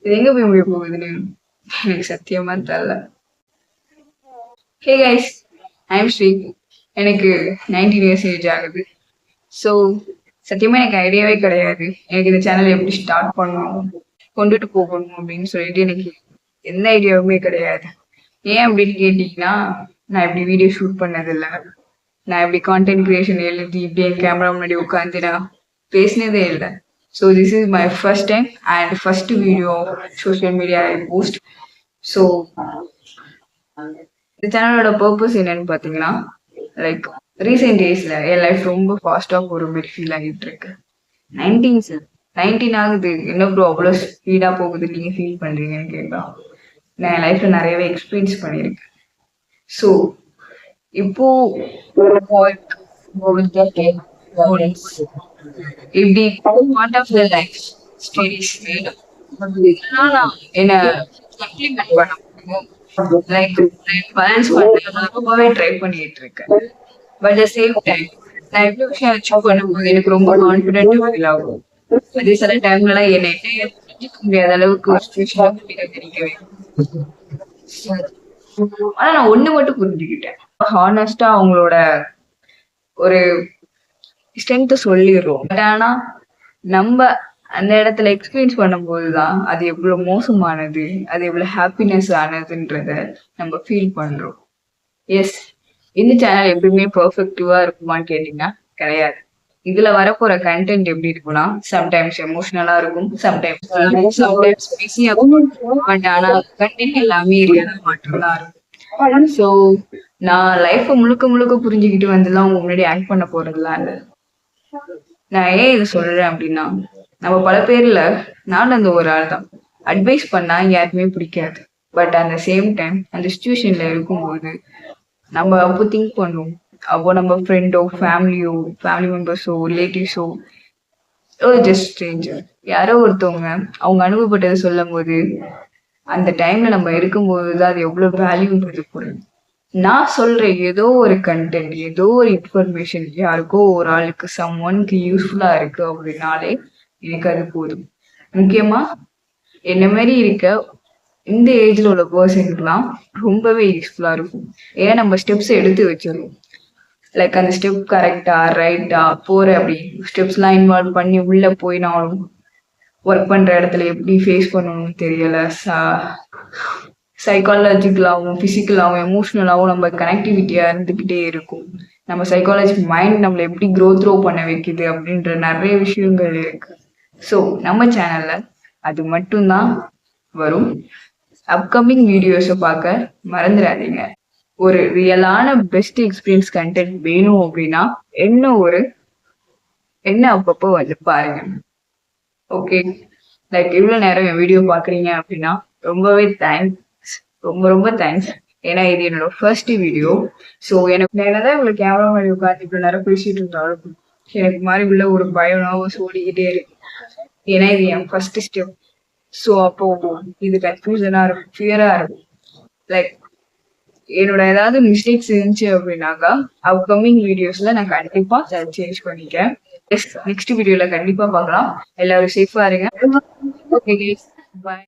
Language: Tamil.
இது எங்க போய் முடிய போகுதுன்னு எனக்கு சத்தியமா தெரியல. Hey guys, I'm Sri. எனக்கு 19 இயர்ஸ் ஏஜ் ஆகுது. ஸோ சத்தியமா எனக்கு ஐடியாவே கிடையாது எனக்கு இந்த சேனல் எப்படி ஸ்டார்ட் பண்ணணும், கொண்டுட்டு போகணும் அப்படின்னு சொல்லிட்டு எனக்கு எந்த ஐடியாவுமே கிடையாது. ஏன் அப்படின்னு கேட்டீங்கன்னா, நான் இப்படி வீடியோ ஷூட் பண்ணதில்லை. நான் இப்படி கான்டென்ட் கிரியேஷன் எழுதி இப்படி என் கேமரா முன்னாடி உட்காந்து நான் பேசினதே இல்லை. So this is my first time and first video social media I post. So இந்த சேனலோட பர்பஸ் என்னன்னு பார்த்தீங்கன்னா, லைக் ரீசெண்ட் டேஸ்ல என் லைஃப் ரொம்ப ஃபாஸ்டா போற மாதிரி ஃபீல் ஆகிட்டு இருக்கு. 19 ஆகுது, என்ன ப்ரோ அவ்வளோ ஸ்பீடா போகுது நீங்க ஃபீல் பண்றீங்கன்னு கேட்கலாம். நான் என் லைஃப்ல நிறையவே எக்ஸ்பீரியன்ஸ் பண்ணியிருக்கேன். ஸோ இப்போ இப்படி part of the life stories நான் என்ன இம்ப்ளிமெண்ட் பண்ண முடியும், லைக் பேலன்ஸ் பண்ண ரொம்பவே ட்ரை பண்ணிட்டு இருக்கேன். பட் த சேம் டைம் நான் எப்படி விஷயம் அச்சீவ் பண்ணும்போது எனக்கு ரொம்ப கான்ஃபிடென்ட் ஃபீல் ஆகும். அதே சில டைம்லலாம் என்னை புரிஞ்சிக்க முடியாத அளவுக்கு ஒரு சுச்சுவேஷன் தெரிவிக்கவே. ஆனா நான் ஒண்ணு மட்டும் புரிஞ்சுக்கிட்டேன், ஹானஸ்டா அவங்களோட ஒரு ஸ்ட்ரென்த் சொல்லிடுறோம். பட் ஆனா நம்ம அந்த இடத்துல எக்ஸ்பீரியன்ஸ் பண்ணும்போதுதான் அது எவ்வளவு மோசமானது, அது எவ்வளவு ஹாப்பினஸ் ஆனதுன்றத நம்ம ஃபீல் பண்றோம். எஸ், இந்த சேனல் எப்பயுமே பெர்ஃபெக்டிவா இருக்குமான்னு கேட்டீங்கன்னா கிடையாது. இதுல வரப்போற கண்டென்ட் எப்படி இருக்கும்னா, சம்டைம்ஸ் எமோஷனலா இருக்கும், சம்டைம்ஸ் பிஸியா இருக்கும். பட் ஆனா கண்டென்ட் எல்லாமே ரியலா மட்டும்தான் இருக்கும். ஸோ நான் லைஃப்பை முழுக்க முழுக்க புரிஞ்சுக்கிட்டு வந்துலாம் உங்க முன்னாடி ஆக்ட் பண்ண போறதுலாம் இல்லை. நான் ஏன் இதை சொல்றேன் அப்படின்னா, நம்ம பல பேர்ல நானும் அந்த ஒரு ஆள் தான். அட்வைஸ் பண்ணா யாருக்குமே பிடிக்காது. பட் அந்த சேம் டைம் அந்த சுச்சுவேஷன்ல இருக்கும்போது நம்ம அப்போ திங்க் பண்ணுவோம். அப்போ நம்ம ஃப்ரெண்டோ ஃபேமிலி மெம்பர்ஸோ ரிலேட்டிவ்ஸோ ஜஸ்ட் ஸ்ட்ரேஞ்சர் யாரோ ஒருத்தவங்க அவங்க அனுபவப்பட்டதை சொல்லும் போது அந்த டைம்ல நம்ம இருக்கும்போது தான் அது எவ்வளவு வேல்யூன்றது புரியும். நான் சொல்றேன், ஏதோ ஒரு கண்டென்ட், ஏதோ ஒரு இன்ஃபர்மேஷன் யாருக்கோ ஒரு ஆளுக்கு சம்ஒன்க்கு யூஸ்ஃபுல்லா இருக்கு அப்படின்னாலே எனக்கு அது போதும். முக்கியமா என்ன மாதிரி இருக்க இந்த ஏஜ்ல உள்ள பர்சனுக்குலாம் ரொம்பவே யூஸ்ஃபுல்லா இருக்கும். ஏன்னா நம்ம ஸ்டெப்ஸ் எடுத்து வச்சிடணும். லைக் அந்த ஸ்டெப் கரெக்டா ரைட்டா போற அப்படி ஸ்டெப்ஸ்லாம் இன்வால்வ் பண்ணி உள்ள போய் நான் ஒர்க் பண்ற இடத்துல எப்படி ஃபேஸ் பண்ணணும்னு தெரியல. சைக்காலஜிக்கலாகவும் பிசிக்கலாகவும் எமோஷனலாகவும் நம்ம கனெக்டிவிட்டியா இருந்துகிட்டே இருக்கும். நம்ம சைக்காலஜி மைண்ட் நம்மளை எப்படி த்ரோ பண்ண வைக்குது அப்படின்ற நிறைய விஷயங்கள் இருக்கு. ஸோ நம்ம சேனல்ல அது மட்டும்தான் வரும். அப்கமிங் வீடியோஸை பார்க்க மறந்துடாதீங்க. ஒரு ரியலான பெஸ்ட் எக்ஸ்பீரியன்ஸ் கண்டென்ட் வேணும் அப்படின்னா என்ன அப்பப்போ வந்து பாருங்க. ஓகே, லைக் இவ்வளவு நேரம் என் வீடியோ பாக்குறீங்க அப்படின்னா ரொம்பவே தேங்க்ஸ், ரொம்ப ரொம்ப தேங்க்ஸ். ஏன்னா இது என்னோட ஃபர்ஸ்ட் வீடியோ. ஸோ எனக்கு என்னதான் உங்களுக்கு கேமரா மாதிரி உட்காந்து இவ்வளவு நேரம் பேசிட்டு இருந்தாலும் எனக்கு மாதிரி உள்ள ஒரு பயம் ஓடிக்கிட்டே இருக்கு. ஏன்னா இது என் ஃபர்ஸ்ட் ஸ்டெப். ஸோ அப்போ இது கன்ஃபியூஷனா இருக்கும், ஃபியரா இருக்கும். லைக் என்னோட ஏதாவது மிஸ்டேக்ஸ் இருந்துச்சு அப்படின்னாக்கா அப்கமிங் வீடியோஸ்ல நான் கண்டிப்பா சேஞ்ச் பண்ணிக்கிறேன். நெக்ஸ்ட் வீடியோல கண்டிப்பா பார்க்கலாம். எல்லாரும் சேஃபா இருங்க. ஓகே, பாய்.